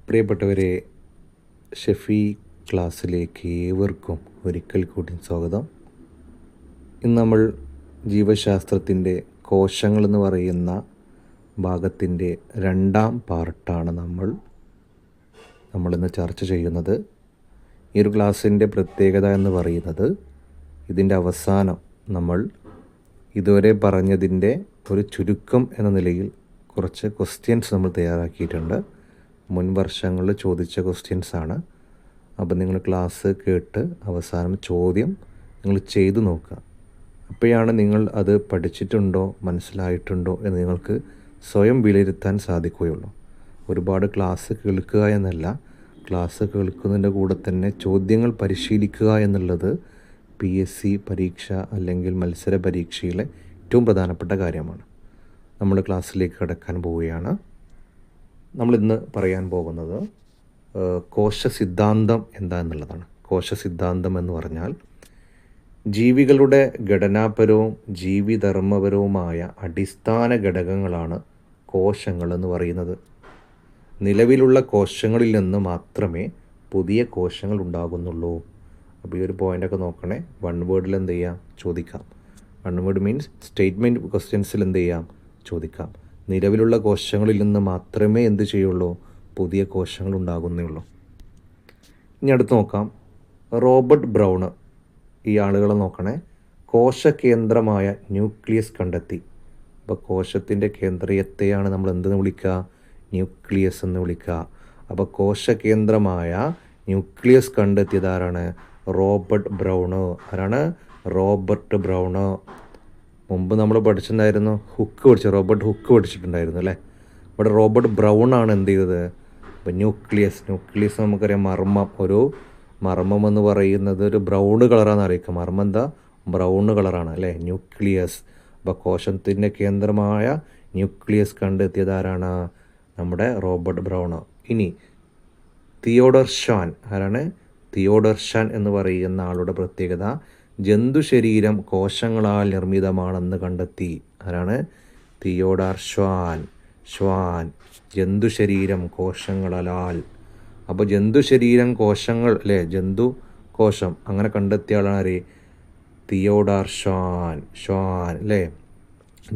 പ്രിയപ്പെട്ടവരെ, ഷെഫി ക്ലാസ്സിലേക്ക് ഏവർക്കും ഒരിക്കൽ കൂടി സ്വാഗതം. ഇന്ന് നമ്മൾ ജീവശാസ്ത്രത്തിൻ്റെ കോശങ്ങളെന്ന് പറയുന്ന ഭാഗത്തിൻ്റെ രണ്ടാം പാർട്ടാണ് നമ്മളിന്ന് ചർച്ച ചെയ്യുന്നത്. ഈ ഒരു ക്ലാസ്സിൻ്റെ പ്രത്യേകത എന്ന് പറയുന്നത്, ഇതിൻ്റെ അവസാനം നമ്മൾ ഇതുവരെ പറഞ്ഞതിൻ്റെ ഒരു ചുരുക്കം എന്ന നിലയിൽ കുറച്ച് ക്വസ്റ്റ്യൻസ് നമ്മൾ തയ്യാറാക്കിയിട്ടുണ്ട്. മുൻ വർഷങ്ങളിൽ ചോദിച്ച ക്വസ്റ്റ്യൻസാണ്. അപ്പോൾ നിങ്ങൾ ക്ലാസ് കേട്ട് അവസാനം ചോദ്യം നിങ്ങൾ ചെയ്തു നോക്കുക. അപ്പോഴാണ് നിങ്ങൾ അത് പഠിച്ചിട്ടുണ്ടോ മനസ്സിലായിട്ടുണ്ടോ എന്ന് നിങ്ങൾക്ക് സ്വയം വിലയിരുത്താൻ സാധിക്കുകയുള്ളൂ. ഒരുപാട് ക്ലാസ് കേൾക്കുക എന്നല്ല, ക്ലാസ് കേൾക്കുന്നതിൻ്റെ കൂടെ തന്നെ ചോദ്യങ്ങൾ പരിശീലിക്കുക എന്നുള്ളത് PSC പരീക്ഷ അല്ലെങ്കിൽ മത്സര പരീക്ഷയിലെ ഏറ്റവും പ്രധാനപ്പെട്ട കാര്യമാണ്. നമ്മൾ ക്ലാസ്സിലേക്ക് കടക്കാൻ പോവുകയാണ്. നമ്മളിന്ന് പറയാൻ പോകുന്നത് കോശസിദ്ധാന്തം എന്താണെന്നുള്ളതാണ്. കോശസിദ്ധാന്തം എന്ന് പറഞ്ഞാൽ ജീവികളുടെ ഘടനാപരവും ജീവിധർമ്മപരവുമായ അടിസ്ഥാന ഘടകങ്ങളാണ് കോശങ്ങൾ എന്ന് പറയുന്നത്. നിലവിലുള്ള കോശങ്ങളിൽ നിന്ന് മാത്രമേ പുതിയ കോശങ്ങൾ ഉണ്ടാകുന്നുള്ളൂ. അപ്പോൾ ഈ ഒരു പോയിൻ്റൊക്കെ നോക്കണേ. വൺ വേർഡിൽ എന്ത് ചെയ്യാം, ചോദിക്കാം. വൺ വേർഡ് മീൻസ് സ്റ്റേറ്റ്മെൻറ്റ് ക്വസ്റ്റ്യൻസിൽ എന്ത് ചെയ്യാം, ചോദിക്കാം. നിലവിലുള്ള കോശങ്ങളിൽ നിന്ന് മാത്രമേ എന്ത് ചെയ്യുള്ളൂ, പുതിയ കോശങ്ങൾ ഉണ്ടാകുന്നുള്ളൂ. ഇനി അടുത്ത് നോക്കാം. റോബർട്ട് ബ്രൗണ്, ഈ ആളുകളെ നോക്കണേ. കോശകേന്ദ്രമായ ന്യൂക്ലിയസ് കണ്ടെത്തി. അപ്പോൾ കോശത്തിൻ്റെ കേന്ദ്രീയത്തെയാണ് നമ്മൾ എന്തെന്ന് വിളിക്കുക, ന്യൂക്ലിയസ് എന്ന് വിളിക്കുക. അപ്പോൾ കോശകേന്ദ്രമായ ന്യൂക്ലിയസ് കണ്ടെത്തിയതാരാണ്, റോബർട്ട് ബ്രൗണ്. ആരാണ്, റോബർട്ട് ബ്രൗണ്. മുമ്പ് നമ്മൾ പഠിച്ചിട്ടുണ്ടായിരുന്നു, റോബർട്ട് ഹുക്ക് പഠിച്ചിട്ടുണ്ടായിരുന്നു അല്ലേ. ഇവിടെ റോബർട്ട് ബ്രൗൺ ആണ് എന്ത് ചെയ്തത്, ഇപ്പോൾ ന്യൂക്ലിയസ് നമുക്കറിയാം, ഒരു മർമ്മം എന്ന് പറയുന്നത് ഒരു ബ്രൗൺ കളറാണെന്ന് അറിയിക്കുക. മർമ്മം എന്താ, ബ്രൗൺ കളറാണ് അല്ലേ, ന്യൂക്ലിയസ്. അപ്പോൾ കോശത്തിൻ്റെ കേന്ദ്രമായ ന്യൂക്ലിയസ് കണ്ടെത്തിയതാരാണ്, നമ്മുടെ റോബർട്ട് ബ്രൗണ്. ഇനി തിയോഡർ ഷ്വാൻ, ആരാണ്, തിയോഡർ ഷ്വാൻ എന്ന് പറയുന്ന ആളുടെ പ്രത്യേകത ജന്തുശരീരം കോശങ്ങളാൽ നിർമ്മിതമാണെന്ന് കണ്ടെത്തി. ആരാണ്, തിയോഡർ ഷ്വാൻ. ജന്തുശരീരം കോശങ്ങളാൽ. അപ്പോൾ ജന്തുശരീരം കോശങ്ങൾ അല്ലേ, ജന്തു കോശം അങ്ങനെ കണ്ടെത്തിയ ആളാണ് തിയോഡർ ഷ്വാൻ അല്ലേ.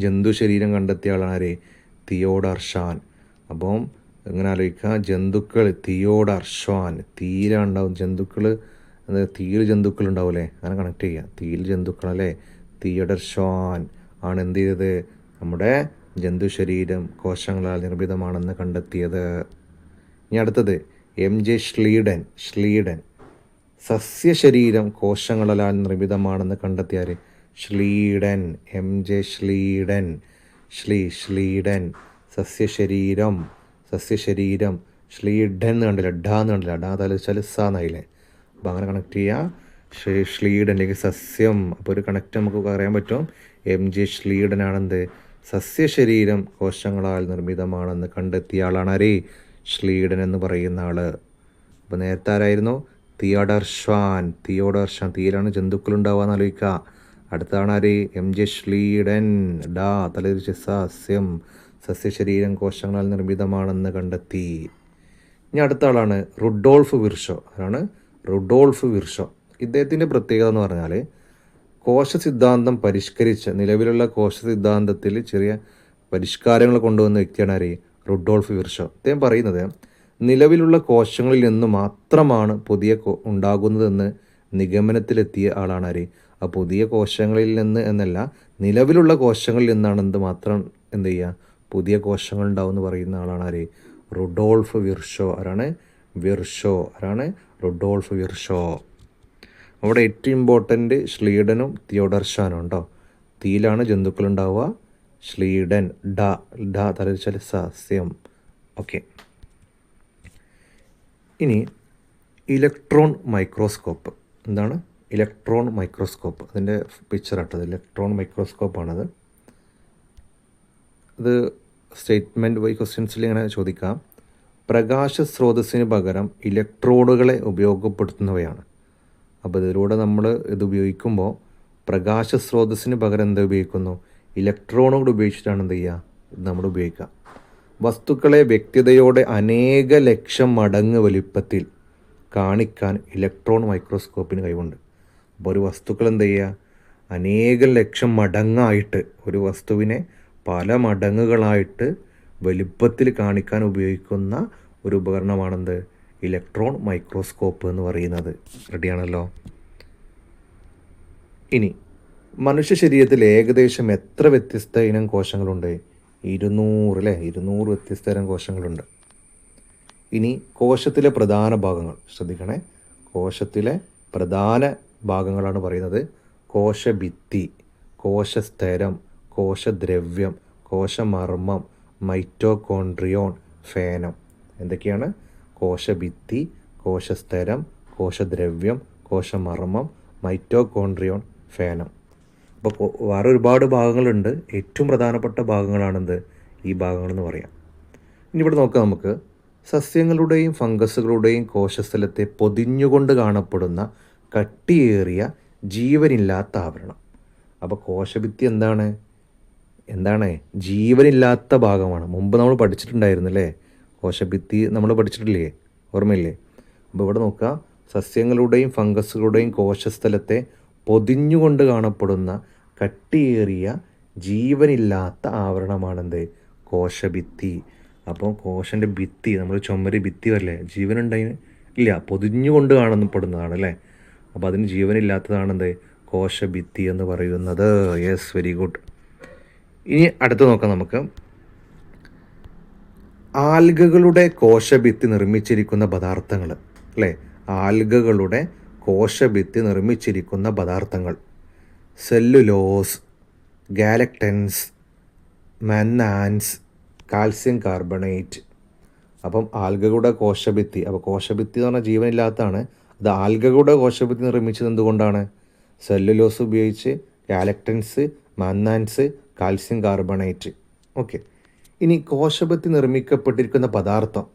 ജന്തുശരീരം കണ്ടെത്തിയ ആളാണ് തിയോഡർ ഷ്വാൻ. അപ്പം എങ്ങനെ ആലോചിക്കുക, ജന്തുക്കൾ, തിയോഡർ ഷ്വാൻ, തീയിലുണ്ടാവും ജന്തുക്കൾ, തീയിൽ ജന്തുക്കൾ ഉണ്ടാവില്ലേ, അങ്ങനെ കണക്ട് ചെയ്യുക. തീയിൽ ജന്തുക്കളല്ലേ, തിയോഡർ ഷ്വാൻ ആണ് എന്ത് ചെയ്തത്, നമ്മുടെ ജന്തുശരീരം കോശങ്ങളാൽ നിർമ്മിതമാണെന്ന് കണ്ടെത്തിയത്. ഇനി അടുത്തത് MJ ഷ്ലീഡൻ, സസ്യശരീരം കോശങ്ങളാൽ നിർമ്മിതമാണെന്ന് കണ്ടെത്തിയാൽ MJ ഷ്ലീഡൻ. സസ്യശരീരം ഷ്ലീഡൻ എന്ന് കണ്ടില്ല, ഡാ തലച്ചാൽ സാന്നായില്ലേ. അപ്പോൾ അങ്ങനെ കണക്ട് ചെയ്യുക, ഷ്ലീഡൻ അല്ലെങ്കിൽ സസ്യം. അപ്പോൾ ഒരു കണക്റ്റ് നമുക്ക് പറയാൻ പറ്റും. MJ ഷ്ലീഡനാണെന്ത്, സസ്യശരീരം കോശങ്ങളാൽ നിർമ്മിതമാണെന്ന് കണ്ടെത്തിയ ആളാണ് ഷ്ലീഡൻ എന്ന് പറയുന്ന ആൾ. അപ്പോൾ നേരത്തെ ആരായിരുന്നു, തിയോഡർ ഷ്വാൻ. തീയിലാണ് ജന്തുക്കൾ ഉണ്ടാവുക ആലോചിക്കുക. അടുത്താണ് MJ ഷ്ലീഡൻ, ഡാ തലതിരിച്ച് സസ്യശരീരം കോശങ്ങളാൽ നിർമ്മിതമാണെന്ന് കണ്ടെത്തി. ഇനി അടുത്ത ആളാണ് റുഡോൾഫ് വിർഷോ. ആരാണ്, റുഡോൾഫ് വിർഷോ. ഇദ്ദേഹത്തിൻ്റെ പ്രത്യേകത എന്ന് പറഞ്ഞാൽ കോശസിദ്ധാന്തം പരിഷ്കരിച്ച, നിലവിലുള്ള കോശസിദ്ധാന്തത്തിൽ ചെറിയ പരിഷ്കാരങ്ങൾ കൊണ്ടുവന്ന വ്യക്തിയാണ് റുഡോൾഫ് വിർഷോ. അദ്ദേഹം പറയുന്നത് നിലവിലുള്ള കോശങ്ങളിൽ നിന്ന് മാത്രമാണ് പുതിയ ഉണ്ടാകുന്നതെന്ന് നിഗമനത്തിലെത്തിയ ആളാണ് ആ പുതിയ കോശങ്ങളിൽ നിന്ന് എന്നല്ല, നിലവിലുള്ള കോശങ്ങളിൽ നിന്നാണ് എന്ത് ചെയ്യുക, പുതിയ കോശങ്ങൾ ഉണ്ടാവും എന്ന് പറയുന്ന ആളാണ് റുഡോൾഫ് വിർഷോ. ആരാണ് റുഡോൾഫ് വിർഷോ. അവിടെ ഏറ്റവും ഇമ്പോർട്ടൻ്റ് ഷ്ലീഡനും തിയോഡർ ഷ്വാനും ഉണ്ടോ. തീയിലാണ് ജന്തുക്കൾ ഉണ്ടാവുക, ഷ്ലീഡൻ, ഡാ തലച്ചാൽ സസ്യം. ഓക്കെ. ഇനി ഇലക്ട്രോൺ മൈക്രോസ്കോപ്പ്. എന്താണ് ഇലക്ട്രോൺ മൈക്രോസ്കോപ്പ്? അതിൻ്റെ പിക്ചറാട്ടത് ഇലക്ട്രോൺ മൈക്രോസ്കോപ്പാണത്. അത് സ്റ്റേറ്റ്മെൻറ്റ് വൈ ക്വസ്റ്റ്യൻസിൽ ഇങ്ങനെ ചോദിക്കാം. പ്രകാശ സ്രോതസ്സിന് പകരം ഇലക്ട്രോഡുകളെ ഉപയോഗപ്പെടുത്തുന്നവയാണ്. അപ്പോൾ ഇതിലൂടെ നമ്മൾ ഇത് ഉപയോഗിക്കുമ്പോൾ പ്രകാശ സ്രോതസ്സിന് പകരം എന്താ ഉപയോഗിക്കുന്നു, ഇലക്ട്രോണുകൾ ഉപയോഗിച്ചിട്ടാണ് എന്ത് ചെയ്യുക, ഇത് നമ്മൾ ഉപയോഗിക്കുക. വസ്തുക്കളെ വ്യക്തതയോടെ അനേക ലക്ഷം മടങ്ങ് വലിപ്പത്തിൽ കാണിക്കാൻ ഇലക്ട്രോൺ മൈക്രോസ്കോപ്പിന് കഴിവുണ്ട്. അപ്പോൾ ഒരു വസ്തുക്കൾ എന്ത് ചെയ്യുക, അനേകം ലക്ഷം മടങ്ങായിട്ട് ഒരു വസ്തുവിനെ പല മടങ്ങുകളായിട്ട് വലുപ്പത്തിൽ കാണിക്കാൻ ഉപയോഗിക്കുന്ന ഒരു ഉപകരണമാണെന്ത്, ഇലക്ട്രോൺ മൈക്രോസ്കോപ്പ് എന്ന് പറയുന്നത്. റെഡിയാണല്ലോ. ഇനി മനുഷ്യ ശരീരത്തിൽ ഏകദേശം എത്ര വ്യത്യസ്ത ഇനം കോശങ്ങളുണ്ട്? 200 വ്യത്യസ്ത ഇനം കോശങ്ങളുണ്ട്. ഇനി കോശത്തിലെ പ്രധാന ഭാഗങ്ങൾ ശ്രദ്ധിക്കണേ. കോശത്തിലെ പ്രധാന ഭാഗങ്ങളാണ് പറയുന്നത്. കോശഭിത്തി, കോശസ്തരം, കോശദ്രവ്യം, കോശമർമ്മം, മൈറ്റോകോൺട്രിയോൺ, ഫേനം. എന്തൊക്കെയാണ്? കോശഭിത്തി, കോശസ്തരം, കോശദ്രവ്യം, കോശമർമ്മം, മൈറ്റോകോൺട്രിയോൺ, ഫേനം. അപ്പോൾ വേറെ ഒരുപാട് ഭാഗങ്ങളുണ്ട്. ഏറ്റവും പ്രധാനപ്പെട്ട ഭാഗങ്ങളാണെന്ത്, ഈ ഭാഗങ്ങളെന്ന് പറയാം. ഇനി ഇവിടെ നോക്കാം നമുക്ക്. സസ്യങ്ങളുടെയും ഫംഗസുകളുടെയും കോശസ്ഥലത്തെ പൊതിഞ്ഞുകൊണ്ട് കാണപ്പെടുന്ന കട്ടിയേറിയ ജീവനില്ലാത്ത ആവരണം. അപ്പോൾ കോശഭിത്തി എന്താണ് ജീവനില്ലാത്ത ഭാഗമാണ്. മുമ്പ് നമ്മൾ പഠിച്ചിട്ടുണ്ടായിരുന്നല്ലേ, കോശഭിത്തി നമ്മൾ പഠിച്ചിട്ടില്ലേ, ഓർമ്മയില്ലേ? അപ്പോൾ ഇവിടെ നോക്കുക, സസ്യങ്ങളുടെയും ഫംഗസുകളുടെയും കോശസ്ഥലത്തെ പൊതിഞ്ഞുകൊണ്ട് കാണപ്പെടുന്ന കട്ടിയേറിയ ജീവനില്ലാത്ത ആവരണമാണെന്ത്, കോശഭിത്തി. അപ്പോൾ കോശൻ്റെ ഭിത്തി, നമ്മൾ ചുമര് ഭിത്തി വരല്ലേ, ജീവനുണ്ടതിന് ഇല്ല, പൊതിഞ്ഞുകൊണ്ട് കാണപ്പെടുന്നതാണ് അല്ലേ. അപ്പോൾ അതിന് ജീവനില്ലാത്തതാണെന്ത്, കോശഭിത്തി എന്ന് പറയുന്നത്. Yes, very good. ഇനി അടുത്ത് നോക്കാം നമുക്ക്. ആൽഗകളുടെ കോശഭിത്തി നിർമ്മിച്ചിരിക്കുന്ന പദാർത്ഥങ്ങൾ അല്ലേ. ആൽഗകളുടെ കോശഭിത്തി നിർമ്മിച്ചിരിക്കുന്ന പദാർത്ഥങ്ങൾ: സെല്ലുലോസ്, ഗാലക്ടൻസ്, മന്നാൻസ്, കാൽസ്യം കാർബണേറ്റ്. അപ്പം ആൽഗകളുടെ കോശഭിത്തി, അപ്പോൾ കോശഭിത്തി എന്ന് പറഞ്ഞാൽ ജീവനില്ലാത്തതാണ്. അത് ആൽഗകളുടെ കോശഭിത്തി നിർമ്മിച്ചത് എന്തുകൊണ്ടാണ്? സെല്ലുലോസ് ഉപയോഗിച്ച്, ഗാലക്ടൻസ്, മന്നാൻസ്, കാൽസ്യം കാർബണേറ്റ്. ഓക്കെ. ഇനി കോശഭിത്തി നിർമ്മിക്കപ്പെട്ടിരിക്കുന്ന പദാർത്ഥം,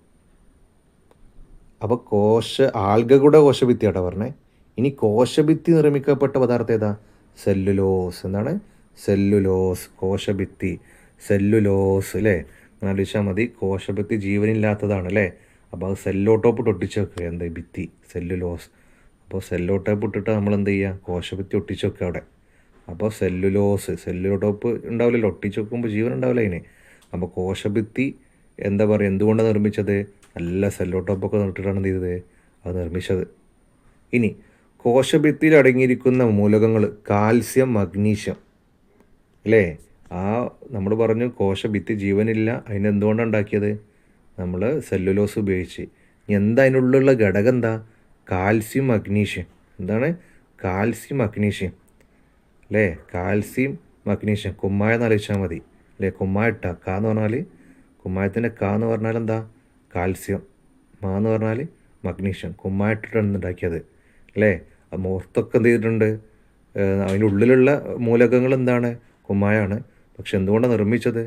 അപ്പോൾ ആൽഗകളുടെ കോശഭിത്തി ആട്ടോ പറഞ്ഞേ. ഇനി കോശഭിത്തി നിർമ്മിക്കപ്പെട്ട പദാർത്ഥം ഏതാ? സെല്ലുലോസ്. എന്താണ്? സെല്ലുലോസ്, കോശഭിത്തി, സെല്ലുലോസ് അല്ലേ. ആലോചിച്ചാൽ മതി. കോശഭിത്തി ജീവനില്ലാത്തതാണ് അല്ലേ. അപ്പോൾ അത് സെല്ലോട്ടോപ്പ് ഒട്ടിച്ച് വെക്കുക. എന്ത് ഭിത്തി? സെല്ലുലോസ്. അപ്പോൾ സെല്ലോട്ടോപ്പ് ഇട്ടിട്ട് നമ്മൾ എന്ത് ചെയ്യുക? കോശഭിത്തി ഒട്ടിച്ച് വെക്കുക അവിടെ. അപ്പോൾ സെല്ലുലോസ്, സെല്ലോട്ടോപ്പ് ഉണ്ടാവില്ലല്ലോ, ഒട്ടിച്ച് വെക്കുമ്പോൾ ജീവൻ ഉണ്ടാവില്ല അതിന്. അപ്പോൾ കോശഭിത്തി എന്താ പറയുക, എന്തുകൊണ്ടാണ് നിർമ്മിച്ചത്? നല്ല സെല്ലോട്ടോപ്പൊക്കെ ഇട്ടിട്ടാണ് എന്ത് ചെയ്തത്? അത് നിർമ്മിച്ചത്. ഇനി കോശഭിത്തിയിൽ അടങ്ങിയിരിക്കുന്ന മൂലകങ്ങൾ കാൽസ്യം, മഗ്നീഷ്യം അല്ലേ. നമ്മൾ പറഞ്ഞു കോശഭിത്തി ജീവനില്ല, അതിനെന്തുകൊണ്ടാണ് ഉണ്ടാക്കിയത്? നമ്മൾ സെല്ലുലോസ് ഉപയോഗിച്ച്. എന്താ അതിനുള്ളിലുള്ള ഘടകം? എന്താ? Calcium, magnesium. എന്താണ്? കാൽസ്യം, മഗ്നീഷ്യം അല്ലേ. Calcium, magnesium. കുമ്മായം ആലോചിച്ചാൽ മതി അല്ലേ. കുമ്മായിട്ട കാ എന്ന് പറഞ്ഞാൽ, കുമ്മായത്തിൻ്റെ കാ എന്ന് പറഞ്ഞാൽ എന്താ? കാൽസ്യം. മാ എന്ന് പറഞ്ഞാൽ മഗ്നീഷ്യം. കുമ്മായിട്ടിട്ടാണ് ഉണ്ടാക്കിയത് അല്ലേ. മുഹൂർത്തൊക്കെ എന്ത് ചെയ്തിട്ടുണ്ട്? അതിൻ്റെ ഉള്ളിലുള്ള മൂലകങ്ങൾ എന്താണ്? കുമ്മായാണ്. പക്ഷെ എന്തുകൊണ്ടാണ് നിർമ്മിച്ചത്?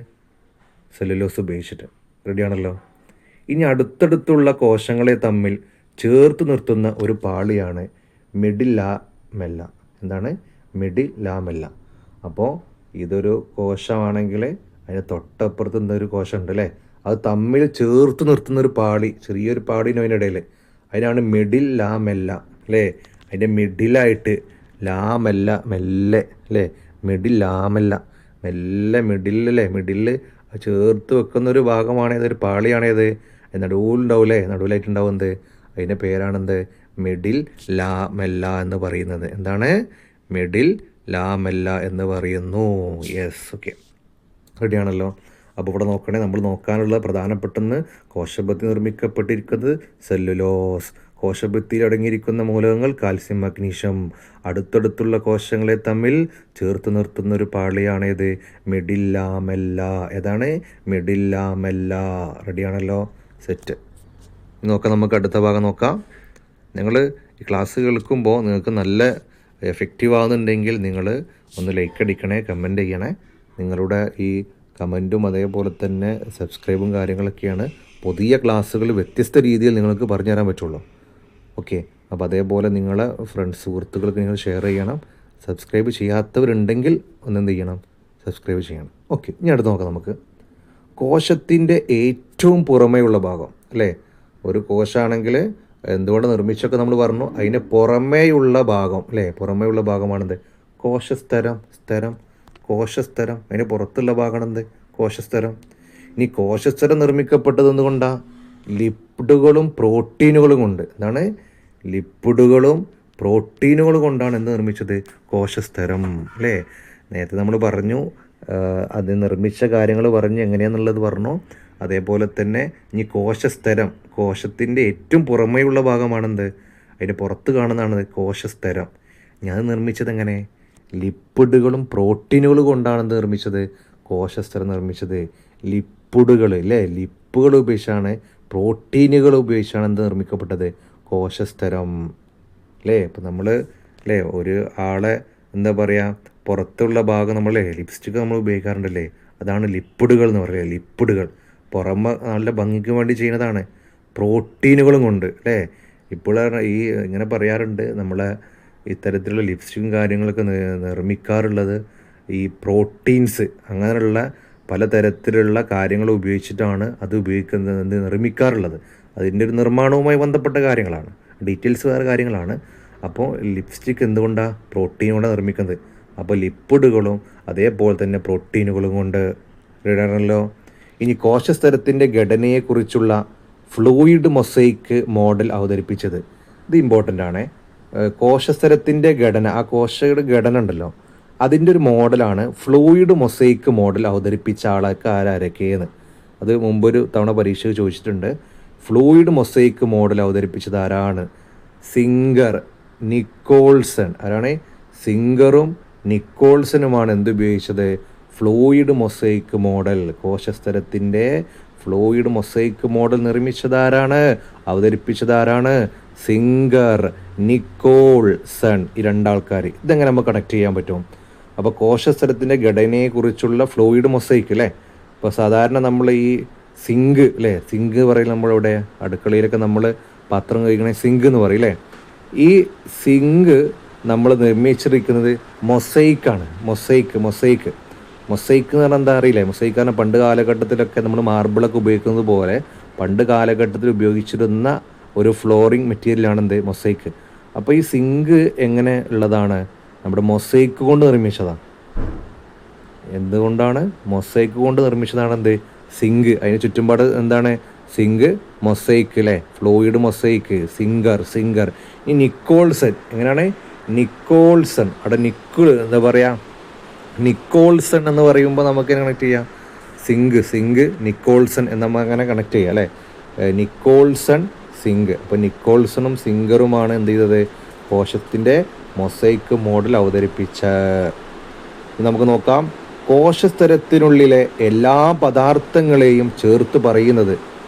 സെല്ലുലോസ് ഉപയോഗിച്ചിട്ട്. റെഡിയാണല്ലോ. ഇനി അടുത്തടുത്തുള്ള കോശങ്ങളെ തമ്മിൽ ചേർത്ത് നിർത്തുന്ന ഒരു പാളിയാണ് മെഡില്ലാമെല്ല. എന്താണ്? മെഡില്ലാമെല്ല. അപ്പോൾ ഇതൊരു കോശമാണെങ്കിൽ അതിന് തൊട്ടപ്പുറത്ത് എന്തൊരു കോശമുണ്ട് അല്ലേ. അത് തമ്മിൽ ചേർത്ത് നിർത്തുന്നൊരു പാളി, ചെറിയൊരു പാടിന് അതിനിടയിൽ, അതിനാണ് മിഡില്ലാമെല്ല അല്ലേ. അതിൻ്റെ മിഡിലായിട്ട് ലാമെല്ല, മെല്ലെ അല്ലേ. മിഡില്ലാമെല്ല, മെല്ലെ മിഡിലല്ലേ. മിഡില് ചേർത്ത് വെക്കുന്നൊരു ഭാഗമാണേത്, ഒരു പാളിയാണേത്. നടുവിലുണ്ടാവില്ലേ, നടുവിലായിട്ടുണ്ടാവും എന്ത്, അതിൻ്റെ പേരാണെന്ത്? മിഡിൽ ലാമെല്ല എന്ന് പറയുന്നത്. എന്താണ്? മിഡിൽ ലാമെല്ല എന്ന് പറയുന്നു. യെസ്, ഓക്കെ, റെഡിയാണല്ലോ. അപ്പോൾ ഇവിടെ നോക്കണേ, നമ്മൾ നോക്കാനുള്ള പ്രധാനപ്പെട്ടെന്ന് കോശഭിത്തി നിർമ്മിക്കപ്പെട്ടിരിക്കുന്നത് സെല്ലുലോസ്. കോശഭിത്തിയിൽ അടങ്ങിയിരിക്കുന്ന മൂലകങ്ങൾ കാൽസ്യം, മഗ്നീഷ്യം. അടുത്തടുത്തുള്ള കോശങ്ങളെ തമ്മിൽ ചേർത്ത് നിർത്തുന്നൊരു പാളിയാണേത്? മിഡില്ലാമെല്ല. ഏതാണ്? മിഡില്ലാമെല്ല. റെഡിയാണല്ലോ, സെറ്റ്. നോക്കാം, നമുക്ക് അടുത്ത ഭാഗം നോക്കാം. നിങ്ങൾ ഈ ക്ലാസ് കേൾക്കുമ്പോൾ നിങ്ങൾക്ക് നല്ല എഫക്റ്റീവ് ആകുന്നുണ്ടെങ്കിൽ നിങ്ങൾ ഒന്ന് ലൈക്ക് അടിക്കണേ, കമൻറ്റ് ചെയ്യണേ. നിങ്ങളുടെ ഈ കമൻറ്റും അതേപോലെ തന്നെ സബ്സ്ക്രൈബും കാര്യങ്ങളൊക്കെയാണ് പുതിയ ക്ലാസ്സുകൾ വ്യത്യസ്ത രീതിയിൽ നിങ്ങൾക്ക് പറഞ്ഞു തരാൻ പറ്റുള്ളൂ. ഓക്കെ, അപ്പോൾ അതേപോലെ നിങ്ങളെ ഫ്രണ്ട്സ്, സുഹൃത്തുക്കൾക്ക് നിങ്ങൾ ഷെയർ ചെയ്യണം. സബ്സ്ക്രൈബ് ചെയ്യാത്തവരുണ്ടെങ്കിൽ ഒന്നെന്ത് ചെയ്യണം? സബ്സ്ക്രൈബ് ചെയ്യണം. ഓക്കെ, ഇനി അടുത്ത് നോക്കാം നമുക്ക്. കോശത്തിൻ്റെ ഏറ്റവും പുറമേയുള്ള ഭാഗം അല്ലേ? ഒരു കോശമാണെങ്കിൽ എന്തുകൊണ്ട് നിർമ്മിച്ചൊക്കെ നമ്മൾ പറഞ്ഞു, അതിന് പുറമേയുള്ള ഭാഗം അല്ലേ? പുറമേയുള്ള ഭാഗമാണെന്ത്? കോശസ്തരം. കോശസ്തരം അതിന് പുറത്തുള്ള ഭാഗമാണെന്ത്? കോശസ്തരം. ഇനി കോശസ്തരം നിർമ്മിക്കപ്പെട്ടത് എന്തുകൊണ്ടാണ്? ലിപ്പിഡുകളും പ്രോട്ടീനുകളും കൊണ്ട്. എന്താണ്? ലിപ്പിഡുകളും പ്രോട്ടീനുകളും കൊണ്ടാണ് എന്ത് നിർമ്മിച്ചത്? കോശസ്തരം അല്ലേ? നേരത്തെ നമ്മൾ പറഞ്ഞു, അത് നിർമ്മിച്ച കാര്യങ്ങൾ പറഞ്ഞു, എങ്ങനെയാണെന്നുള്ളത് പറഞ്ഞു. അതേപോലെ തന്നെ ഇനി കോശസ്തരം, കോശത്തിൻ്റെ ഏറ്റവും പുറമേയുള്ള ഭാഗമാണെന്ത്? അതിന് പുറത്ത് കാണുന്നതാണ് കോശസ്തരം. ഞാൻ നിർമ്മിച്ചത് എങ്ങനെ? ലിപ്പിഡുകളും പ്രോട്ടീനുകളും കൊണ്ടാണ് എന്ത് നിർമ്മിച്ചത്? കോശസ്തരം നിർമ്മിച്ചത്. ലിപ്പിഡുകൾ അല്ലേ? ലിപ്പുകൾ ഉപയോഗിച്ചാണ്, പ്രോട്ടീനുകൾ ഉപയോഗിച്ചാണ് എന്ത് നിർമ്മിക്കപ്പെട്ടത്? കോശസ്തരം അല്ലേ? ഇപ്പം നമ്മൾ അല്ലേ ഒരു ആളെ എന്താ പറയുക, പുറത്തുള്ള ഭാഗം നമ്മൾ ലിപ്സ്റ്റിക്ക് നമ്മൾ ഉപയോഗിക്കാറുണ്ടല്ലേ, അതാണ് ലിപ്പിഡുകൾ എന്ന് പറയുക. ലിപ്പിഡുകൾ പുറമെ നല്ല ഭംഗിക്ക് വേണ്ടി ചെയ്യുന്നതാണ്. പ്രോട്ടീനുകളും കൊണ്ട് അല്ലേ? ഇപ്പോൾ ഈ ഇങ്ങനെ പറയാറുണ്ട്, നമ്മളെ ഇത്തരത്തിലുള്ള ലിപ്സ്റ്റിക്കും കാര്യങ്ങളൊക്കെ നിർമ്മിക്കാറുള്ളത് ഈ പ്രോട്ടീൻസ് അങ്ങനെയുള്ള പലതരത്തിലുള്ള കാര്യങ്ങൾ ഉപയോഗിച്ചിട്ടാണ് അത് ഉപയോഗിക്കുന്നത്, നിർമ്മിക്കാറുള്ളത്. അതിൻ്റെ ഒരു നിർമ്മാണവുമായി ബന്ധപ്പെട്ട കാര്യങ്ങളാണ്, ഡീറ്റെയിൽസ് വേറെ കാര്യങ്ങളാണ്. അപ്പോൾ ലിപ്സ്റ്റിക്ക് എന്തുകൊണ്ടാണ്? പ്രോട്ടീൻ കൊണ്ടാണ് നിർമ്മിക്കുന്നത്. അപ്പോൾ ലിപ്പിഡുകളും അതേപോലെ തന്നെ പ്രോട്ടീനുകളും കൊണ്ട് ഇടാണല്ലോ. ഇനി കോശസ്തരത്തിൻ്റെ ഘടനയെക്കുറിച്ചുള്ള ഫ്ലൂയിഡ് മൊസൈക്ക് മോഡൽ അവതരിപ്പിച്ചത്, ഇത് ഇമ്പോർട്ടൻ്റ് ആണ്. കോശസ്തരത്തിൻ്റെ ഘടന, ആ കോശയുടെ ഘടന ഉണ്ടല്ലോ, അതിൻ്റെ ഒരു മോഡലാണ് ഫ്ലൂയിഡ് മൊസൈക്ക് മോഡൽ അവതരിപ്പിച്ച ആരൊക്കെയെന്ന്. അത് മുമ്പൊരു തവണ പരീക്ഷ ചോദിച്ചിട്ടുണ്ട്. ഫ്ലൂയിഡ് മൊസൈക്ക് മോഡൽ അവതരിപ്പിച്ചത് ആരാണ്? Singer, Nicholson. ആരാണ്? സിംഗറും നിക്കോൾസനുമാണ് എന്തുപയോഗിച്ചത്? Fluid mosaic model. കോശസ്തരത്തിൻ്റെ ഫ്ലൂയിഡ് മൊസൈക്ക് മോഡൽ നിർമ്മിച്ചതാരാണ്? അവതരിപ്പിച്ചതാരാണ്? Singer, Nicholson. ഈ രണ്ടാൾക്കാർ. ഇതെങ്ങനെ നമുക്ക് കണക്ട് ചെയ്യാൻ പറ്റും? അപ്പോൾ കോശസ്തരത്തിൻ്റെ ഘടനയെക്കുറിച്ചുള്ള ഫ്ലൂയിഡ് മൊസൈക്ക് അല്ലേ? ഇപ്പോൾ സാധാരണ നമ്മൾ ഈ സിങ്ക് അല്ലേ, സിങ്ക് പറയും നമ്മളിവിടെ അടുക്കളയിലൊക്കെ നമ്മൾ പാത്രം കഴിക്കണേ സിങ്ക് എന്ന് പറയും അല്ലേ? ഈ സിങ്ക് നമ്മൾ നിർമ്മിച്ചിരിക്കുന്നത് മൊസൈക്കാണ്. മൊസൈക്ക് എന്ന് പറഞ്ഞാൽ എന്താ അറിയില്ലേ? മൊസൈക്ക് കാരണം പണ്ട് കാലഘട്ടത്തിലൊക്കെ നമ്മൾ മാർബിളൊക്കെ ഉപയോഗിക്കുന്നത് പോലെ പണ്ട് കാലഘട്ടത്തിൽ ഉപയോഗിച്ചിരുന്ന ഒരു ഫ്ലോറിങ് മെറ്റീരിയലാണ് എന്ത്? മൊസൈക്ക്. അപ്പോൾ ഈ സിങ്ക് എങ്ങനെ ഉള്ളതാണ്? നമ്മുടെ മൊസൈക്ക് കൊണ്ട് നിർമ്മിച്ചതാണ്. എന്തുകൊണ്ടാണ്? മൊസൈക്ക് കൊണ്ട് നിർമ്മിച്ചതാണ് എന്ത്? സിങ്ക്. അതിന് ചുറ്റുപാട് എന്താണ്? സിങ്ക്, മൊസൈക്ക് അല്ലേ? Fluid mosaic, singer. ഈ നിക്കോൾസൺ എങ്ങനെയാണ്? നിക്കോൾസൺ. അവിടെ എന്താ പറയുക, നിക്കോൾസൺ എന്ന് പറയുമ്പോൾ നമുക്ക് കണക്ട് ചെയ്യാം. സിങ്ക് നിക്കോൾസൺ എന്ന് നമ്മൾ അങ്ങനെ കണക്ട് ചെയ്യാം അല്ലേ? നിക്കോൾസൺ, സിങ്ക്. അപ്പോൾ നിക്കോൾസണും സിംഗറുമാണ് എന്ത് ചെയ്തത്? കോശത്തിൻ്റെ മൊസൈക്ക് മോഡൽ അവതരിപ്പിച്ച. നമുക്ക് നോക്കാം. കോശസ്തരത്തിനുള്ളിലെ എല്ലാ പദാർത്ഥങ്ങളെയും ചേർത്ത് പറയുന്നത്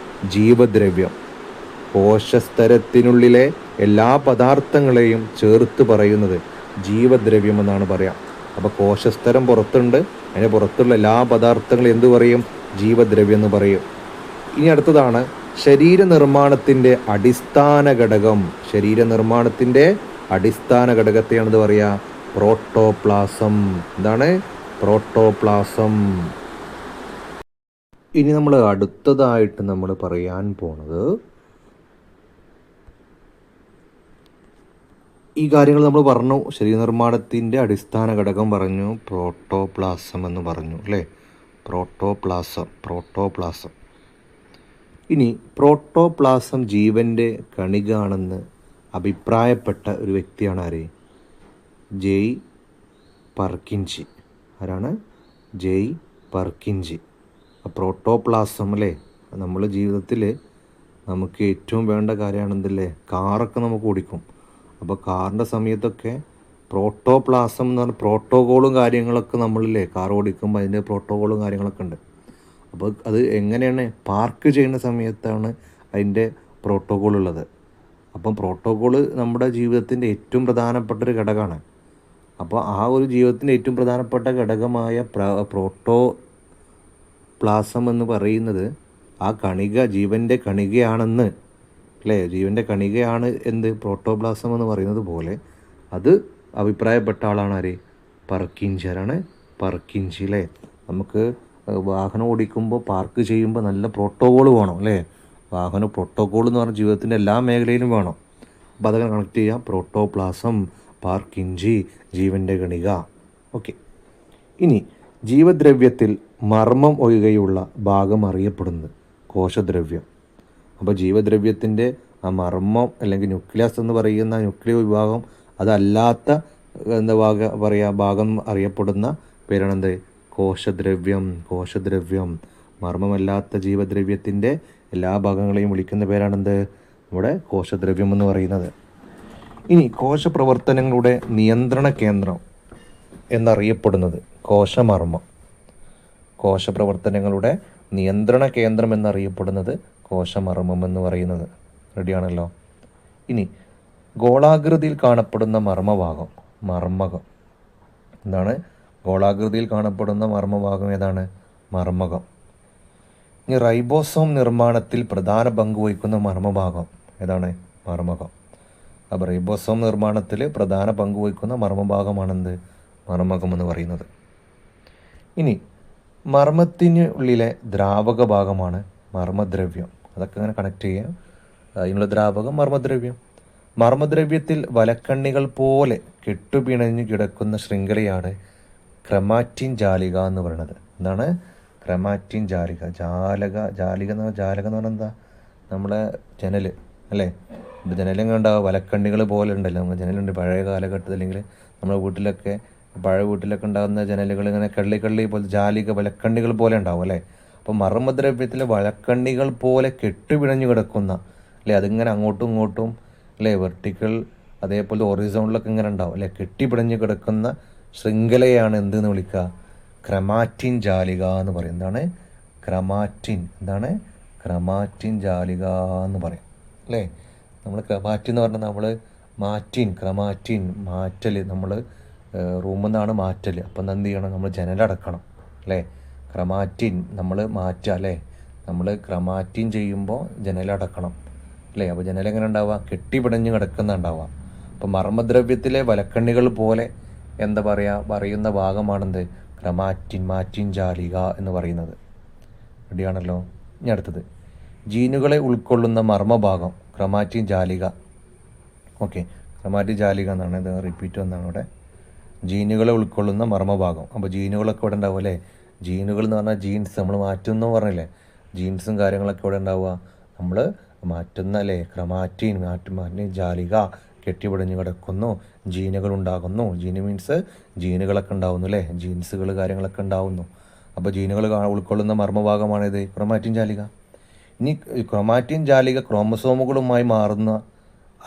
ജീവദ്രവ്യം. കോശസ്തരത്തിനുള്ളിലെ എല്ലാ പദാർത്ഥങ്ങളെയും ചേർത്ത് പറയുന്നത് ജീവദ്രവ്യം എന്നാണ് പറയാം. അപ്പോൾ കോശസ്തരം പുറത്തുണ്ട്, അതിന് പുറത്തുള്ള എല്ലാ പദാർത്ഥങ്ങളും എന്ത് പറയും? ജീവദ്രവ്യം എന്ന് പറയും. ഇനി അടുത്തതാണ് ശരീരനിർമ്മാണത്തിൻ്റെ അടിസ്ഥാന ഘടകം. ശരീരനിർമ്മാണത്തിൻ്റെ അടിസ്ഥാന ഘടകത്തെയാണെന്ന് പറയുക? പ്രോട്ടോപ്ലാസം. എന്താണ്? പ്രോട്ടോപ്ലാസം. ഇനി നമ്മൾ അടുത്തതായിട്ട് നമ്മൾ പറയാൻ പോണത്, ഈ കാര്യങ്ങൾ നമ്മൾ പറഞ്ഞു. ശരീരനിർമ്മാണത്തിൻ്റെ അടിസ്ഥാന ഘടകം പറഞ്ഞു, പ്രോട്ടോപ്ലാസം എന്ന് പറഞ്ഞു അല്ലേ? പ്രോട്ടോപ്ലാസം. ഇനി പ്രോട്ടോപ്ലാസം ജീവൻ്റെ കണികാണെന്ന് അഭിപ്രായപ്പെട്ട ഒരു വ്യക്തിയാണ് ആര്? ജെയ് പർക്കിൻജി. ആരാണ്? ജെയ് പർക്കിൻജി. പ്രോട്ടോപ്ലാസം അല്ലേ? നമ്മൾ ജീവിതത്തിൽ നമുക്ക് ഏറ്റവും വേണ്ട കാര്യമാണ് എന്തല്ലേ? കാറൊക്കെ നമുക്ക് ഓടിക്കും. അപ്പോൾ കാറിൻ്റെ സമയത്തൊക്കെ പ്രോട്ടോപ്ലാസം എന്ന് പറഞ്ഞാൽ പ്രോട്ടോകോളും കാര്യങ്ങളൊക്കെ നമ്മളില്ലേ കാർ ഓടിക്കുമ്പോൾ അതിൻ്റെ പ്രോട്ടോകോളും കാര്യങ്ങളൊക്കെ ഉണ്ട്. അപ്പോൾ അത് എങ്ങനെയാണ്? പാർക്ക് ചെയ്യുന്ന സമയത്താണ് അതിൻ്റെ പ്രോട്ടോകോൾ ഉള്ളത്. അപ്പം പ്രോട്ടോകോൾ നമ്മുടെ ജീവിതത്തിൻ്റെ ഏറ്റവും പ്രധാനപ്പെട്ട ഒരു ഘടകമാണ്. അപ്പോൾ ആ ഒരു ജീവിതത്തിൻ്റെ ഏറ്റവും പ്രധാനപ്പെട്ട ഘടകമായ പ്രോട്ടോപ്ലാസം എന്ന് പറയുന്നത് ആ കണിക ജീവൻ്റെ കണികയാണെന്ന് അല്ലേ? ജീവൻ്റെ കണികയാണ് എന്ത്? പ്രോട്ടോപ്ലാസം എന്ന് പറയുന്നത് പോലെ അത് അഭിപ്രായപ്പെട്ട ആളാണ് ആര്? പർക്കിൻജി. ആരാണ്? പർക്കിൻജി അല്ലേ? നമുക്ക് വാഹനം ഓടിക്കുമ്പോൾ പാർക്ക് ചെയ്യുമ്പോൾ നല്ല പ്രോട്ടോകോൾ വേണം അല്ലേ. വാഹന പ്രോട്ടോകോൾ എന്ന് പറഞ്ഞാൽ ജീവിതത്തിൻ്റെ എല്ലാ മേഖലയിലും വേണം. അപ്പോൾ അതൊക്കെ കണക്ട് ചെയ്യാം. പ്രോട്ടോപ്ലാസം, പാർക്കിഞ്ചി, ജീവൻ്റെ ഗണിക. ഓക്കെ. ഇനി ജീവദ്രവ്യത്തിൽ മർമ്മം ഒഴികെയുള്ള ഭാഗം അറിയപ്പെടുന്നത് കോശദ്രവ്യം. അപ്പോൾ ജീവദ്രവ്യത്തിൻ്റെ ആ മർമ്മം അല്ലെങ്കിൽ ന്യൂക്ലിയസ് എന്ന് പറയുന്ന ന്യൂക്ലിയോ വിഭാഗം അതല്ലാത്ത എന്താ ഭാഗം അറിയപ്പെടുന്ന പേരാണെന്ത്? കോശദ്രവ്യം. കോശദ്രവ്യം. മർമ്മമല്ലാത്ത ജീവദ്രവ്യത്തിൻ്റെ എല്ലാ ഭാഗങ്ങളെയും വിളിക്കുന്ന പേരാണെന്ത്? നമ്മുടെ കോശദ്രവ്യം എന്ന് പറയുന്നത്. ഇനി കോശപ്രവർത്തനങ്ങളുടെ നിയന്ത്രണ കേന്ദ്രം എന്നറിയപ്പെടുന്നത് കോശമർമ്മം. കോശപ്രവർത്തനങ്ങളുടെ നിയന്ത്രണ കേന്ദ്രം എന്നറിയപ്പെടുന്നത് കോശമർമ്മം എന്ന് പറയുന്നത്. റെഡിയാണല്ലോ. ഇനി ഗോളാകൃതിയിൽ കാണപ്പെടുന്ന മർമ്മഭാഗം മർമ്മകം. എന്താണ് ഗോളാകൃതിയിൽ കാണപ്പെടുന്ന മർമ്മഭാഗം? ഏതാണ്? മർമ്മകം. ഇനി റൈബോസോം നിർമ്മാണത്തിൽ പ്രധാന പങ്ക് വഹിക്കുന്ന മർമ്മഭാഗം ഏതാണ്? മർമ്മകം. അപ്പോൾ റൈബോസോം നിർമ്മാണത്തിൽ പ്രധാന പങ്ക് വഹിക്കുന്ന മർമ്മഭാഗമാണെന്ത്? മർമ്മകം എന്ന് പറയുന്നത്. ഇനി മർമ്മത്തിനുള്ളിലെ ദ്രാവക ഭാഗമാണ് മർമ്മദ്രവ്യം. അതൊക്കെ അങ്ങനെ കണക്ട് ചെയ്യാം. അതിനുള്ള ദ്രാവകം മർമ്മദ്രവ്യം. മർമ്മദ്രവ്യത്തിൽ വലക്കണ്ണികൾ പോലെ കെട്ടുപിണഞ്ഞു കിടക്കുന്ന ശൃംഖലയാണ് ക്രമാറ്റിൻ ജാലിക എന്ന് പറയുന്നത്. എന്താണ്? ക്രമാറ്റിൻ ജാലിക. ജാലിക എന്ന് പറഞ്ഞാൽ എന്താ? നമ്മളെ ജനൽ അല്ലേ? ജനലും ഉണ്ടാവുക വലക്കണ്ണികൾ പോലെ ഉണ്ടല്ലോ. നമ്മൾ ജനലുണ്ട് പഴയ കാലഘട്ടത്തിൽ, അല്ലെങ്കിൽ നമ്മുടെ വീട്ടിലൊക്കെ പഴയ വീട്ടിലൊക്കെ ഉണ്ടാകുന്ന ജനലുകൾ ഇങ്ങനെ കള്ളി പോലെ ജാലിക വലക്കണ്ണികൾ പോലെ ഉണ്ടാവും അല്ലേ. അപ്പോൾ മർമ്മദ്രവ്യത്തിൽ വലക്കണ്ണികൾ പോലെ കെട്ടുപിണഞ്ഞു കിടക്കുന്ന അല്ലേ, അതിങ്ങനെ അങ്ങോട്ടും ഇങ്ങോട്ടും അല്ലേ, വെർട്ടിക്കൽ അതേപോലെ ഹൊറിസോണ്ടലൊക്കെ ഇങ്ങനെ ഉണ്ടാവും അല്ലേ, കെട്ടിപ്പിടഞ്ഞ് കിടക്കുന്ന ശൃംഖലയാണ് എന്തെന്ന് വിളിക്കുക? ക്രമാറ്റിൻ ജാലിക എന്ന് പറയും. എന്താണ്? ക്രമാറ്റിൻ. എന്താണ്? ക്രമാറ്റിൻ ജാലിക എന്ന് പറയും അല്ലേ. നമ്മൾ ക്രമാറ്റിൻ എന്ന് പറഞ്ഞാൽ നമ്മൾ ക്രമാറ്റിൻ മാറ്റൽ, നമ്മൾ റൂമിൽ നിന്നാണ് മാറ്റൽ. അപ്പം എന്ത് ചെയ്യണം? നമ്മൾ ജനലടക്കണം അല്ലേ. ക്രമാറ്റിൻ നമ്മൾ മാറ്റുക അല്ലേ. നമ്മൾ ക്രമാറ്റിൻ ചെയ്യുമ്പോൾ ജനലടക്കണം അല്ലേ. അപ്പോൾ ജനൽ എങ്ങനെ ഉണ്ടാവുക? കെട്ടിപ്പിടഞ്ഞ് കിടക്കുന്ന ഉണ്ടാവുക. അപ്പോൾ മർമ്മദ്രവ്യത്തിലെ വലക്കണ്ണികൾ പോലെ എന്താ പറയുന്ന ഭാഗമാണെന്ത്? ക്രമാറ്റിൻ ജാലിക എന്ന് പറയുന്നത്. റെഡിയാണല്ലോ. ഇനി അടുത്തത് ജീനുകളെ ഉൾക്കൊള്ളുന്ന മർമ്മഭാഗം ക്രമാറ്റിൻ ജാലിക. ഓക്കെ, ക്രമാറ്റിൻ ജാലിക എന്നാണ് ഇത്. റിപ്പീറ്റ് വന്നാണ് ഇവിടെ. ജീനുകളെ ഉൾക്കൊള്ളുന്ന മർമ്മഭാഗം. അപ്പോൾ ജീനുകളൊക്കെ ഇവിടെ ഉണ്ടാവും അല്ലേ. ജീനുകൾ എന്ന് പറഞ്ഞാൽ ജീൻസ് നമ്മൾ മാറ്റുന്നു പറഞ്ഞില്ലേ. ജീൻസും കാര്യങ്ങളൊക്കെ ഇവിടെ ഉണ്ടാവുക. നമ്മൾ മാറ്റുന്ന അല്ലേ. ക്രമാറ്റിൻ ജാലിക കെട്ടിപിടഞ്ഞ് കിടക്കുന്നു, ജീനുകൾ ഉണ്ടാകുന്നു. ജീന് മീൻസ് ജീനുകളൊക്കെ ഉണ്ടാവുന്നു അല്ലേ. ജീൻസുകൾ കാര്യങ്ങളൊക്കെ ഉണ്ടാവുന്നു. അപ്പോൾ ജീനുകൾ ഉൾക്കൊള്ളുന്ന മർമ്മഭാഗമാണിത് ക്രൊമാറ്റിൻ ജാലിക. ഇനി ക്രൊമാറ്റിൻ ജാലിക ക്രോമസോമുകളുമായി മാറുന്ന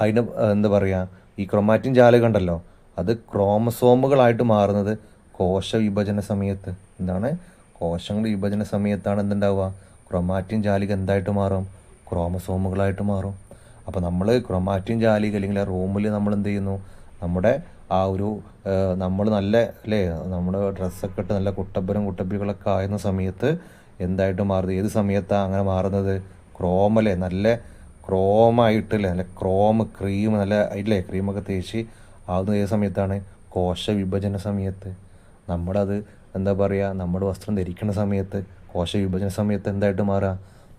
അതിന് എന്താ പറയുക? ഈ ക്രൊമാറ്റിൻ ജാലിക ഉണ്ടല്ലോ, അത് ക്രോമസോമുകളായിട്ട് മാറുന്നത് കോശ വിഭജന സമയത്ത്. എന്താണ്? കോശങ്ങളുടെ വിഭജന സമയത്താണ് എന്തുണ്ടാവുക? ക്രൊമാറ്റിൻ ജാലിക എന്തായിട്ട് മാറും? ക്രോമസോമുകളായിട്ട് മാറും. അപ്പോൾ നമ്മൾ ക്രൊമാറ്റിൻ ജാലിക അല്ലെങ്കിൽ ആ റൂമിൽ നമ്മൾ എന്ത് ചെയ്യുന്നു? നമ്മുടെ ആ ഒരു നമ്മൾ നല്ല അല്ലേ, നമ്മുടെ ഡ്രസ്സൊക്കെ ഇട്ട് നല്ല കുട്ടപ്പികളൊക്കെ ആയിരുന്ന സമയത്ത് എന്തായിട്ട് മാറുന്നത്? ഏത് സമയത്താണ് അങ്ങനെ മാറുന്നത്? ക്രോമല്ലേ, നല്ല ക്രോമായിട്ടല്ലേ, നല്ല ക്രീം നല്ല ഇല്ലേ, ക്രീമൊക്കെ തേച്ച് ആവുന്നത് ഏത് സമയത്താണ്? കോശ വിഭജന സമയത്ത്. നമ്മളത് എന്താ പറയുക, നമ്മുടെ വസ്ത്രം ധരിക്കുന്ന സമയത്ത്, കോശ വിഭജന സമയത്ത് എന്തായിട്ട് മാറുക?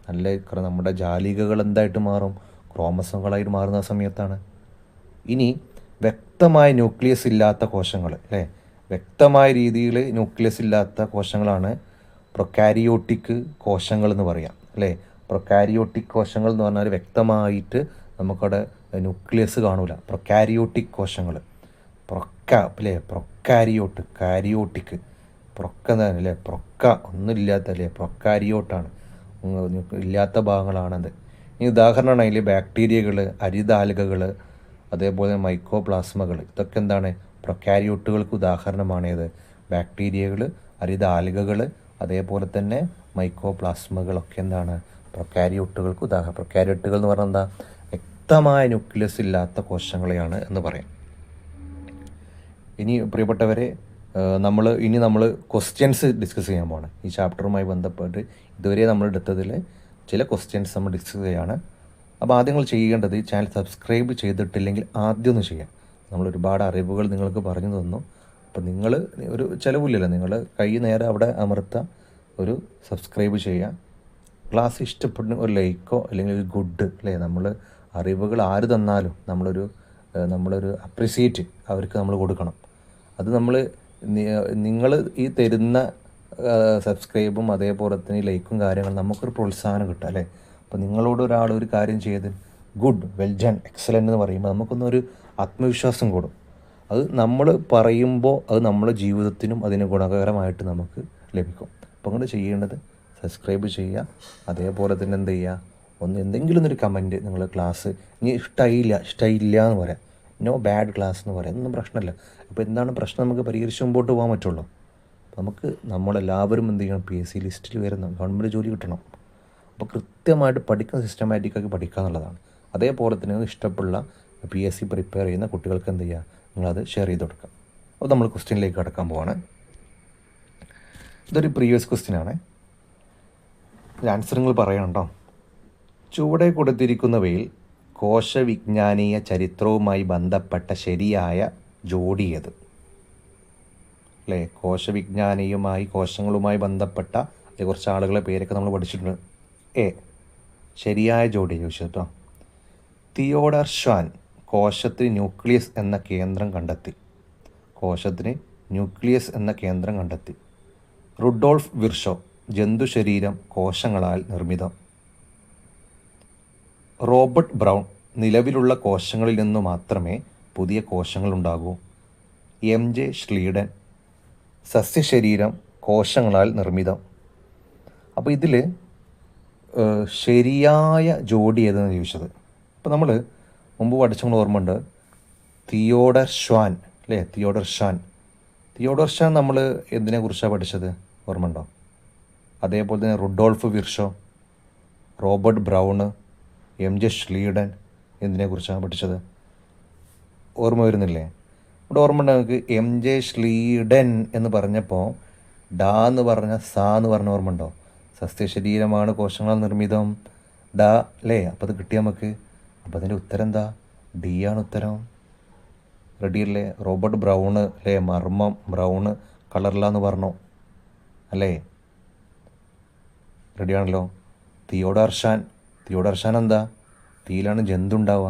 നല്ല നമ്മുടെ ജാലികകൾ എന്തായിട്ട് മാറും? ക്രോമസോമുകളായിട്ട് മാറുന്ന സമയത്താണ്. ഇനി വ്യക്തമായ ന്യൂക്ലിയസ് ഇല്ലാത്ത കോശങ്ങൾ അല്ലേ, വ്യക്തമായ രീതിയിൽ ന്യൂക്ലിയസ് ഇല്ലാത്ത കോശങ്ങളാണ് പ്രൊക്കാരിയോട്ടിക് കോശങ്ങൾ എന്ന് പറയാം അല്ലേ. പ്രൊക്കാരിയോട്ടിക് കോശങ്ങൾ എന്ന് പറഞ്ഞാൽ വ്യക്തമായിട്ട് നമുക്കവിടെ ന്യൂക്ലിയസ് കാണൂല. പ്രൊക്കാരിയോട്ടിക് കോശങ്ങൾ അല്ലേ. കാരിയോട്ടിക് എന്താണ് അല്ലേ. ഒന്നുമില്ലാത്ത അല്ലേ, പ്രൊക്കാരിയോട്ടാണ്, ഇല്ലാത്ത ഭാഗങ്ങളാണത്. ഈ ഉദാഹരണമാണ് അതിൽ ബാക്ടീരിയകൾ, ഹരിതാൽഗകൾ, അതേപോലെ മൈക്കോപ്ലാസ്മകൾ. ഇതൊക്കെ എന്താണ്? പ്രൊക്കാരിയോട്ടുകൾക്ക് ഉദാഹരണമാണേത്? ബാക്ടീരിയകൾ, ഹരിതാൽഗകൾ, അതേപോലെ തന്നെ മൈക്കോപ്ലാസ്മകളൊക്കെ എന്താണ്? പ്രൊക്കാരിയോട്ടുകൾക്ക് ഉദാഹരണം. പ്രൊക്കാരിയോട്ടുകൾ എന്ന് പറഞ്ഞാൽ എന്താ? വ്യക്തമായ ന്യൂക്ലിയസ് ഇല്ലാത്ത കോശങ്ങളെയാണ് എന്ന് പറയാം. ഇനി പ്രിയപ്പെട്ടവരെ, നമ്മൾ ക്വസ്റ്റ്യൻസ് ഡിസ്കസ് ചെയ്യാൻ പോകണം. ഈ ചാപ്റ്ററുമായി ബന്ധപ്പെട്ട് ഇതുവരെ നമ്മൾ എടുത്തതിൽ ചില ക്വസ്റ്റ്യൻസ് നമ്മൾ ഡിസ്കസ് ചെയ്യുകയാണ്. അപ്പോൾ ആദ്യം നിങ്ങൾ ചെയ്യേണ്ടത്, ഈ ചാനൽ സബ്സ്ക്രൈബ് ചെയ്തിട്ടില്ലെങ്കിൽ ആദ്യം ഒന്ന് ചെയ്യാം. നമ്മൾ ഒരുപാട് അറിവുകൾ നിങ്ങൾക്ക് പറഞ്ഞു തന്നു. അപ്പോൾ നിങ്ങൾ ഒരു ചിലവില്ലല്ലോ, നിങ്ങൾ കൈ നേരെ അവിടെ അമർത്തുക, ഒരു സബ്സ്ക്രൈബ് ചെയ്യുക. ക്ലാസ് ഇഷ്ടപ്പെടുന്ന ഒരു ലൈക്കോ അല്ലെങ്കിൽ ഒരു ഗുഡ് അല്ലേ, നമ്മൾ അറിവുകൾ ആര് തന്നാലും നമ്മളൊരു അപ്രിസിയേറ്റ് അവർക്ക് നമ്മൾ കൊടുക്കണം. അത് നിങ്ങൾ ഈ തരുന്ന സബ്സ്ക്രൈബും അതേപോലെ തന്നെ ലൈക്കും കാര്യങ്ങളും നമുക്കൊരു പ്രോത്സാഹനം കിട്ടും അല്ലേ. അപ്പോൾ നിങ്ങളോട് ഒരാൾ ഒരു കാര്യം ചെയ്ത് ഗുഡ്, വെൽ ഡൺ, എക്സലൻ്റ് എന്ന് പറയുമ്പോൾ നമുക്കൊന്നൊരു ആത്മവിശ്വാസം കൂടും. അത് നമ്മൾ പറയുമ്പോൾ അത് നമ്മുടെ ജീവിതത്തിനും അതിന് ഗുണകരമായിട്ട് നമുക്ക് ലഭിക്കും. അപ്പോൾ നിങ്ങൾ ചെയ്യേണ്ടത് സബ്സ്ക്രൈബ് ചെയ്യുക, അതേപോലെ തന്നെ എന്ത് ചെയ്യുക, എന്തെങ്കിലും ഒരു കമൻറ്റ് നിങ്ങൾ ക്ലാസ് ഇനി ഇഷ്ടമില്ല എന്ന് പറയാം, നോ ബാഡ് ക്ലാസ് എന്ന് പറയാം, ഒന്നും പ്രശ്നമില്ല. അപ്പോൾ എന്താണ് പ്രശ്നം, നമുക്ക് പരിഹരിച്ച് മുമ്പോട്ട് പോകാൻ പറ്റുള്ളൂ. നമ്മളെല്ലാവരും എന്ത് ചെയ്യണം, PSC ലിസ്റ്റിൽ വരുന്ന ഗവൺമെൻറ് ജോലി കിട്ടണം. അപ്പോൾ കൃത്യമായിട്ട് പഠിക്കുന്ന സിസ്റ്റമാറ്റിക്കാക്കി പഠിക്കുക എന്നുള്ളതാണ്. അതേപോലെ തന്നെ ഇഷ്ടമുള്ള PSC പ്രിപ്പയർ ചെയ്യുന്ന കുട്ടികൾക്ക് എന്ത് ചെയ്യുക, നിങ്ങളത് ഷെയർ ചെയ്ത് കൊടുക്കുക. അപ്പോൾ നമ്മൾ ക്വസ്റ്റ്യനിലേക്ക് കടക്കാൻ പോവാണ്. ഇതൊരു പ്രീവിയസ് ക്വസ്റ്റ്യനാണ്. ആൻസർ നിങ്ങൾ പറയണം കേട്ടോ. ചുവടെ കൊടുത്തിരിക്കുന്നവയിൽ കോശവിജ്ഞാനീയ ചരിത്രവുമായി ബന്ധപ്പെട്ട ശരിയായ ജോഡിയത് അല്ലേ. കോശങ്ങളുമായി ബന്ധപ്പെട്ട കുറച്ച് ആളുകളെ പേരൊക്കെ നമ്മൾ പഠിച്ചിട്ടുണ്ട്. ശരിയായ ജോഡി ചോദിച്ചു കേട്ടോ. തിയോഡർ ഷ്വാൻ കോശത്തിന് ന്യൂക്ലിയസ് എന്ന കേന്ദ്രം കണ്ടെത്തി. റുഡോൾഫ് വിർഷോ ജന്തുശരീരം കോശങ്ങളാൽ നിർമ്മിതം. റോബർട്ട് ബ്രൗൺ നിലവിലുള്ള കോശങ്ങളിൽ നിന്നു മാത്രമേ പുതിയ കോശങ്ങളുണ്ടാകൂ. MJ Schleiden സസ്യശരീരം കോശങ്ങളാൽ നിർമ്മിതം. അപ്പോൾ ഇതിൽ ശരിയായ ജോഡി ഏതെന്ന് ചോദിച്ചത്. അപ്പോൾ നമ്മൾ മുമ്പ് പഠിച്ച ഓർമ്മയുണ്ട്, തിയോഡർ ഷ്വാൻ അല്ലേ. തിയോഡർ ഷ്വാൻ നമ്മൾ എന്തിനെക്കുറിച്ചാണ് പഠിച്ചത് ഓർമ്മയുണ്ടോ? അതേപോലെ തന്നെ Rudolf Virchow, Robert Brown, MJ Schleiden എന്തിനെക്കുറിച്ചാണ് പഠിച്ചത്? ഓർമ്മ വരുന്നില്ലേ? ഇവിടെ ഓർമ്മ ഉണ്ട് നമുക്ക്. MJ ഷ്ലീഡൻ എന്ന് പറഞ്ഞപ്പോൾ ഡാ എന്ന് പറഞ്ഞ എന്ന് പറഞ്ഞ ഓർമ്മ ഉണ്ടോ? സസ്യശരീരമാണ് കോശങ്ങളാൽ നിർമ്മിതം, ഡാ അല്ലേ. അപ്പോൾ അത് കിട്ടിയ നമുക്ക്. അപ്പോൾ അതിൻ്റെ ഉത്തരം എന്താ? D ആണ് ഉത്തരം. റെഡിയല്ലേ? റോബർട്ട് ബ്രൗണ് അല്ലേ, മർമ്മം ബ്രൗണ് കളറിലാന്ന് പറഞ്ഞു അല്ലേ. റെഡിയാണല്ലോ. തിയോഡർ ഷ്വാൻ എന്താ? തീയിലാണ് ജന്തു ഉണ്ടാവുക.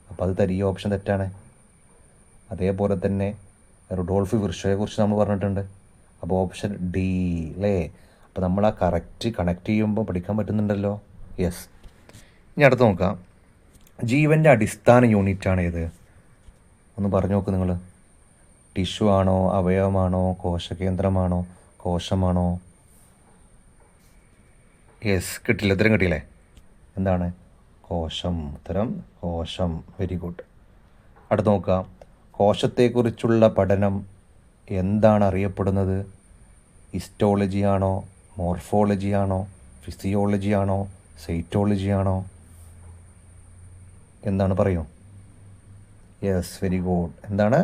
അപ്പോൾ അത് ഈ ഓപ്ഷൻ തെറ്റാണ്. അതേപോലെ തന്നെ റുഡോൾഫ് വിർഷോയെക്കുറിച്ച് നമ്മൾ പറഞ്ഞിട്ടുണ്ട്. അപ്പോൾ ഓപ്ഷൻ D അല്ലേ. അപ്പോൾ നമ്മൾ ആ കണക്ട് ചെയ്യുമ്പോൾ പഠിക്കാൻ പറ്റുന്നുണ്ടല്ലോ. യെസ്. ഇനി അടുത്ത് നോക്കാം. ജീവൻ്റെ അടിസ്ഥാന യൂണിറ്റാണ് ഏത്? ഒന്ന് പറഞ്ഞു നോക്ക് നിങ്ങൾ. ടിഷ്യൂ ആണോ, അവയവമാണോ, കോശകേന്ദ്രമാണോ, കോശമാണോ? യെസ്, കിട്ടില്ല. ഉത്തരം കിട്ടിയില്ലേ? എന്താണ്? കോശം. ഉത്തരം കോശം. Very good. അടുത്ത് നോക്കാം. കോശത്തെക്കുറിച്ചുള്ള പഠനം എന്താണ് അറിയപ്പെടുന്നത്? ഹിസ്റ്റോളജി ആണോ, മോർഫോളജി ആണോ, ഫിസിയോളജി ആണോ, സൈറ്റോളജി ആണോ? എന്താണ് പറയൂ? Yes, very good. എന്താണ്?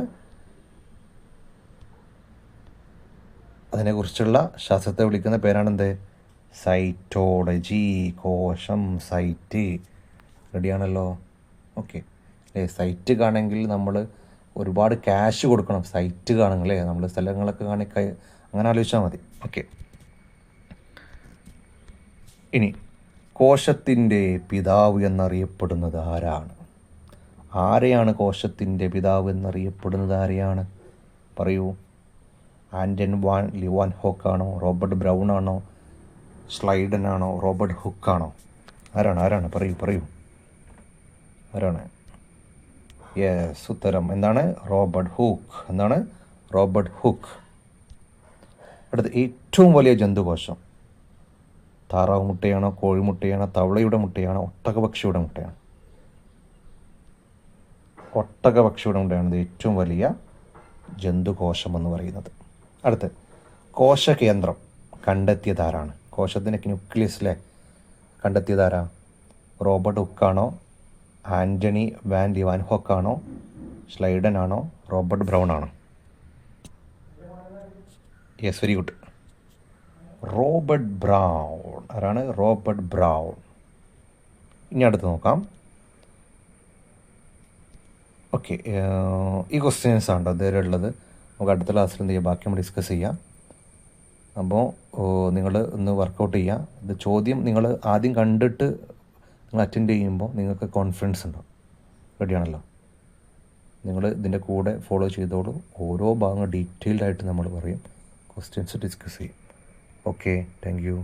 അതിനെക്കുറിച്ചുള്ള ശാസ്ത്രത്തെ വിളിക്കുന്ന പേരാണെന്ത്? സൈറ്റോളജി. കോശം, സൈറ്റ്. റെഡിയാണല്ലോ. ഓക്കെ. സൈറ്റ് കാണെങ്കിൽ നമ്മൾ ഒരുപാട് ക്യാഷ് കൊടുക്കണം. സൈറ്റ് കാണുങ്ങളേ, നമ്മൾ സ്ഥലങ്ങളൊക്കെ അങ്ങനെ ആലോചിച്ചാൽ മതി. ഓക്കെ. ഇനി കോശത്തിൻ്റെ പിതാവ് എന്നറിയപ്പെടുന്നത് ആരാണ്? കോശത്തിൻ്റെ പിതാവ് എന്നറിയപ്പെടുന്നത് ആരെയാണ്? പറയൂ. ആൻറ്റൺ വാൻ ലിവാൻ ഹോക്ക് ആണോ, റോബർട്ട് ബ്രൗൺ ആണോ, സ്ലൈഡൻ ആണോ, റോബർട്ട് ഹുക്ക് ആണോ? ആരാണ്? പറയൂ. ആരാണ്? യെസ്, ഉത്തരം എന്താണ്? Robert Hooke. എന്താണ്? Robert Hooke. അടുത്ത്, ഏറ്റവും വലിയ ജന്തുകോശം താറാവ് മുട്ടയാണോ, കോഴിമുട്ടയാണോ, തവളയുടെ മുട്ടയാണോ, ഒട്ടകപക്ഷിയുടെ മുട്ടയാണോ? ഒട്ടകപക്ഷിയുടെ മുട്ടയാണ് ഏറ്റവും വലിയ ജന്തുകോശം എന്ന് പറയുന്നത്. അടുത്ത്, കോശകേന്ദ്രം കണ്ടെത്തിയതാരാണ്? കോശത്തിൻ്റെ ന്യൂക്ലിയസിലെ കണ്ടെത്തിയതാരാ? റോബർട്ട് ഹുക്കാണോ, ആൻ്റണി വാൻ ലിവാൻ ഹോക്കാണോ, സ്ലൈഡൻ ആണോ, റോബർട്ട് ബ്രൗൺ ആണോ? Yes, very good. Robert Brown. ആരാണ്? Robert Brown. ഇനി അടുത്ത് നോക്കാം. ഓക്കെ, ഈ ക്വസ്റ്റ്യൻസ് ആണ് അതുവരെ ഉള്ളത്. നമുക്ക് അടുത്ത ക്ലാസ്സിൽ എന്ത് ചെയ്യാം, ബാക്കി നമ്മൾ ഡിസ്കസ് ചെയ്യാം. അപ്പോൾ നിങ്ങൾ ഒന്ന് വർക്കൗട്ട് ചെയ്യുക. ഇത് ചോദ്യം നിങ്ങൾ ആദ്യം കണ്ടിട്ട് നിങ്ങൾ അറ്റൻഡ് ചെയ്യുമ്പോൾ നിങ്ങൾക്ക് കോൺഫിഡൻസ് ഉണ്ടാവും. റെഡിയാണല്ലോ? നിങ്ങൾ ഇതിൻ്റെ കൂടെ ഫോളോ ചെയ്തോളൂ. ഓരോ ഭാഗങ്ങൾ ഡീറ്റെയിൽഡായിട്ട് നമ്മൾ പറയും, ക്വസ്റ്റ്യൻസ് ഡിസ്കസ് ചെയ്യും. Okay, thank you.